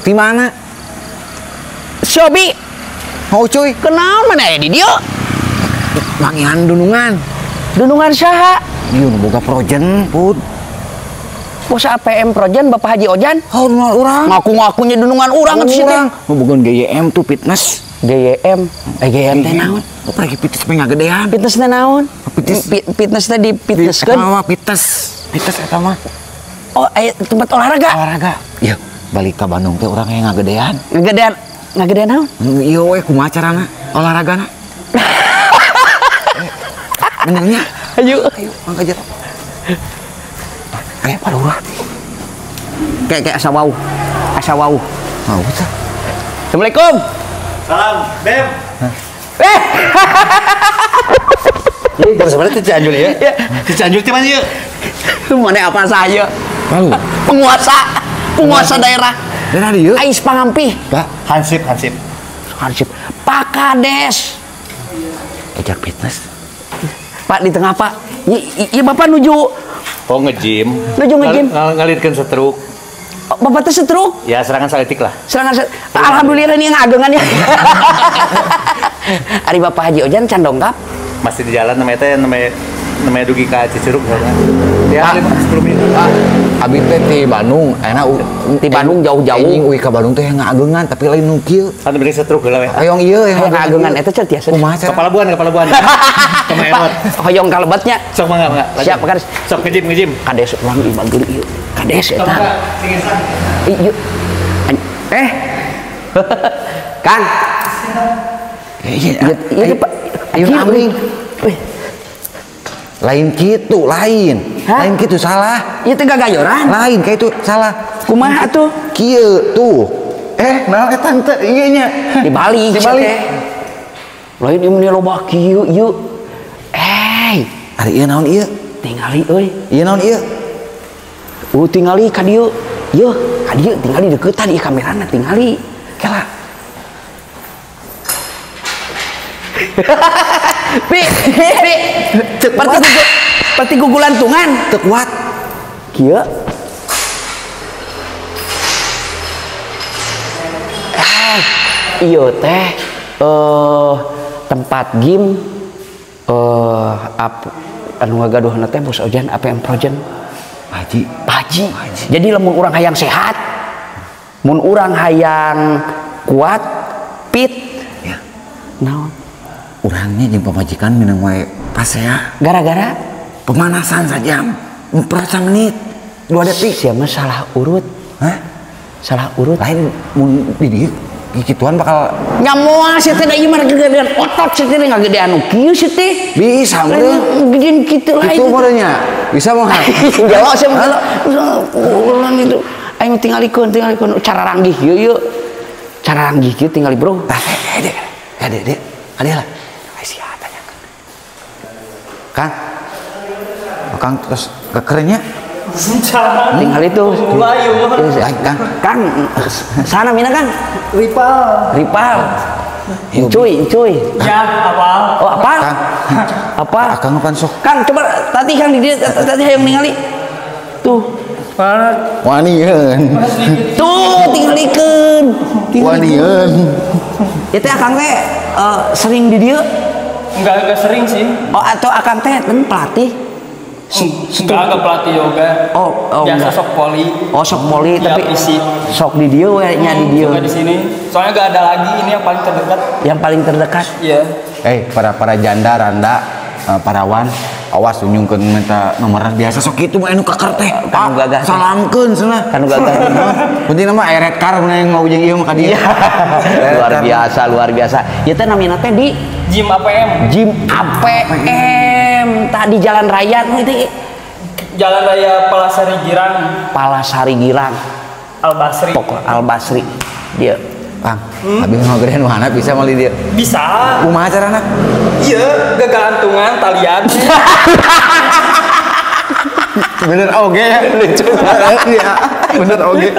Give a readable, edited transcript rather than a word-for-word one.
Di mana? Sobi, Mau cuy, kenal mana ya di dia? mangihan dunungan. Dunungan saha? Ieu nu boga projen, Pud. Bos APM Projen Bapak Haji Ojan? Oh, dunungan urang. Ngaku-ngakunya dunungan urang atuh Urang. teh. Nu boga GYM tuh fitness. GYM. GYM teh naon? Oh, pergi fitness pengen ngagedean. Fitness teh naon? Fitness. Fitness teh di fitnesskeun. Mah fitness. Fitness eta mah. Oh, aya tempat olahraga. Olahraga. Iya, balik ka Bandung teh urang yang ngagedean. Ngagedean naon? Iya we kumaha carana olahragana? Benernya. Ayo. Mangga jero. Kayak pada urang. Kayak asa wau. Asa wau. Mau tah. Assalamualaikum. Salam, Beb. Ini terus sebenarnya teh Cianjur ya. Di Cianjur di mana yuk? Mana apa saya? Lalu. Penguasa daerah. Daerah dieu. Ais Pangampih. Pak, Hansip. Hansip. Pak Kades. ejar fitness. Pak di tengah Pak. Iya Bapak nuju Oh nge-gym. Ngalirkan setruk. Bapak teh stroke. Ya serangan salitik lah. Alhamdulillah ini ngagengan ya. Ari Bapak Haji Ojan can dongkap. Masih di jalan namanya dugi ka Cicurug sana. Ya 10 menit. Abi teh ti Bandung, enak Di Bandung jauh-jauh. Aing uwi ka Bandung teh ngageungan tapi lain nu kieu. Anu beri setruk heula we. Hoyong ieu yang Ngagengan eta cer tiasa. Kumaha cer? Kepala buan. Sama erot. Hoyong kalebetnya. Sok mangga. Siap Pak Kades. Sok nge-gym. Kades urang di Bagel ieu. Kades eta. Ieu. Kang. Iya Pak. Ayo aming. Lain kitu, lain. Hah? Lain kitu salah. Ieu teh gagayoran. Lain kayak itu salah. Kumaha atuh? Kieu tuh. Naon eta teh ieu nya. Di Bali. Di Bali. Lain ieu meni loba kieu ieu. Ari ieu naon ieu? Tingali euy. Ieu naon ieu? Tingali ka dieu. Yeuh, ka dieu tingali deuketan ieu kamerana tingali. Kela. Pi. Seperti gugulantungan. Teu kuat. Kieu. Ieu teh tempat gym anu ngagaduhna teh Bos Ojan APM Projen. Haji. Jadi lamun urang hayang sehat, mun urang hayang kuat, fit, Ya. naon? Urangnya jeung pamajikan minang wae pasea. Gara-gara Pemanasan saja. Perasa menit. 2 detik. sia mah salah urut. Hah? Salah urut. Lain mun di dieu gituan bakal Nyamoal sih teh da ieu mah gedean otot sih teh ngagedean nu kieu sih teh. bisa meureun. Gedean kitu lah Itu meureunnya. Bisa mah. Jawa sih mah ulang itu. Aing tingalikeun cara ranggih ieu. Cara ranggih kieu tingali bro. Dek. Ade lah. Ai sia tanya. Kang terus kekernya Tinggal itu. Kang, sana mina Kang. Ripal. Cuy. Ya, apa? Oh apa? Kang. Apa? Kang apaan sok? Kang coba tadi Kang di dia tadi yang ningali. Tuh. Wanieun. Tuh tingalikeun. Wanieun. Ya teh Akang teh sering di dia. Enggak sering sih. Oh atau Akang teh pelatih. Enggak pelatih yoga. Oh biasa enggak. sok poli. Oh sok poli Ya, tapi isi. sok di dia we nya di dia. Juga di sini. Soalnya enggak ada lagi ini yang paling terdekat. Yang paling terdekat. Iya. Para janda randa parawan awas unjungkeun minta nomor biasa sok kitu mah anu keker teh. Kanu gagah. Salamkeun cenah. Kanu gagah. Penting mah aya red car mun yang ngawujeng ieu mah ka dieu. luar biasa. Ya teh namina teh di Gym APM. Gym APM tadi Jalan Raya itu Jalan Raya Palasari Girang. Palasari Girang. Al Basri. Pokok Al Basri. Dia. Kang, habis ngagedean mana bisa mali dia. Bisa. Kumaha carana? Iya, gegantungan talian. Bener oge ya. Lucu. Bener oge.